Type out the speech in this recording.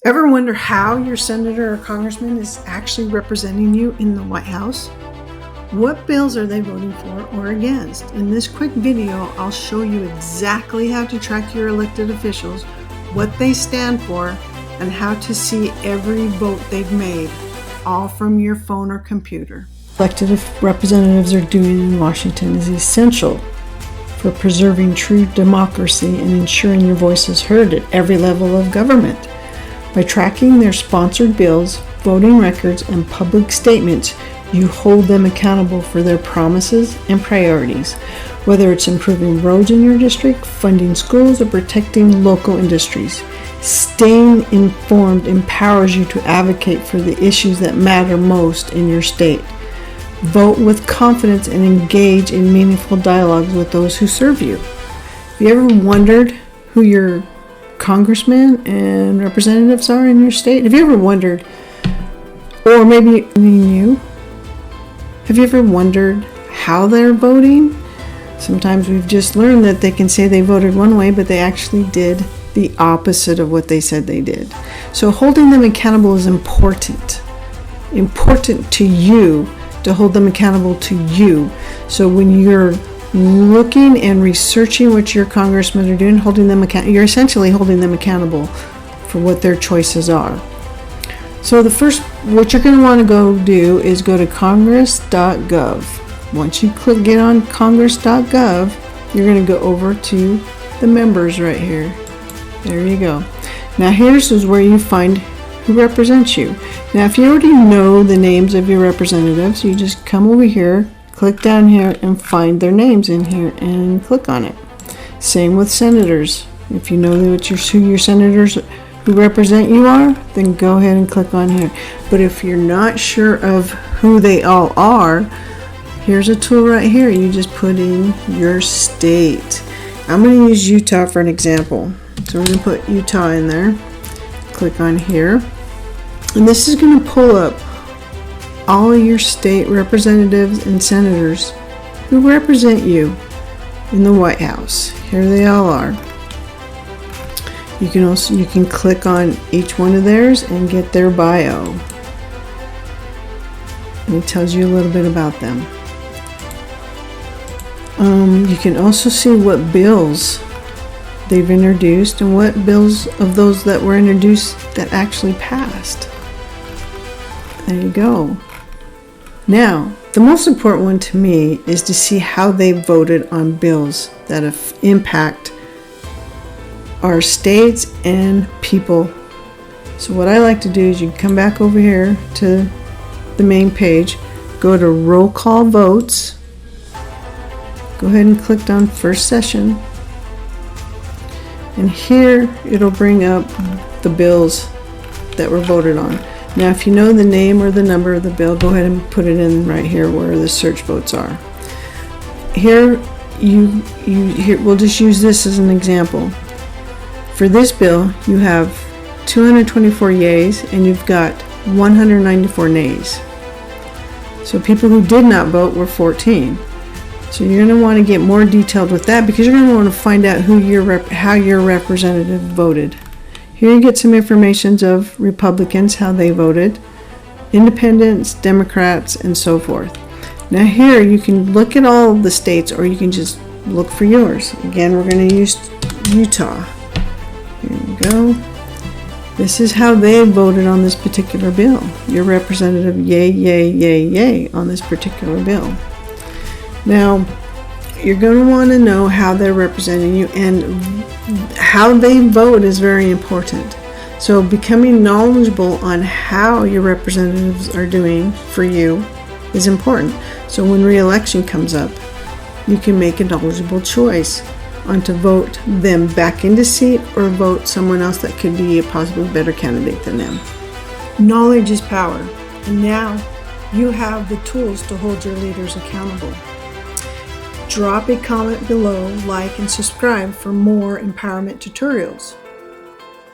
Ever wonder how your senator or congressman is actually representing you in the White House? What bills are they voting for or against? In this quick video, I'll show you exactly how to track your elected officials, what they stand for, and how to see every vote they've made, all from your phone or computer. Elected representatives are doing in Washington is essential for preserving true democracy and ensuring your voice is heard at every level of government. By tracking their sponsored bills, voting records, and public statements, you hold them accountable for their promises and priorities, whether it's improving roads in your district, funding schools, or protecting local industries. Staying informed empowers you to advocate for the issues that matter most in your state. Vote with confidence and engage in meaningful dialogues with those who serve you. Have you ever wondered who your congressmen and representatives are in your state? Have you ever wondered, or maybe you, have you ever wondered how they're voting? Sometimes we've just learned that they can say they voted one way, but they actually did the opposite of what they said they did. So holding them accountable is important to you, to hold them accountable to you. So when you're looking and researching what your congressmen are doing, you're essentially holding them accountable for what their choices are. So what you're going to want to go do is go to Congress.gov. Once you get on Congress.gov, you're going to go over to the members right here. There you go. Now here's where you find who represents you. Now if you already know the names of your representatives, you just come over here, click down here, and find their names in here and click on it. Same with senators. If you know who your senators who represent you are, then go ahead and click on here. But if you're not sure of who they all are, here's a tool right here. You just put in your state. I'm going to use Utah for an example. So we're going to put Utah in there. Click on here. And this is going to pull up all your state representatives and senators who represent you in the White House. Here they all are. You can click on each one of theirs and get their bio. And it tells you a little bit about them. You can also see what bills they've introduced and what bills of those that were introduced that actually passed. There you go. Now, the most important one to me is to see how they voted on bills that impact our states and people. So what I like to do is you come back over here to the main page, go to roll call votes, go ahead and click on first session, and here it'll bring up the bills that were voted on. Now if you know the name or the number of the bill, go ahead and put it in right here where the search votes are. Here we'll just use this as an example. For this bill, you have 224 yeas and you've got 194 nays. So people who did not vote were 14. So you're going to want to get more detailed with that because you're going to want to find out how your representative voted. Here you get some information of Republicans, how they voted, Independents, Democrats, and so forth. Now here you can look at all the states or you can just look for yours. Again, we're going to use Utah. Here we go. This is how they voted on this particular bill. Your representative, yay, yay, yay, yay on this particular bill. Now, you're going to want to know how they're representing you, and how they vote is very important. So becoming knowledgeable on how your representatives are doing for you is important. So when re-election comes up, you can make a knowledgeable choice on to vote them back into seat or vote someone else that could be a possibly better candidate than them. Knowledge is power, and now you have the tools to hold your leaders accountable. Drop a comment below, like, and subscribe for more empowerment tutorials.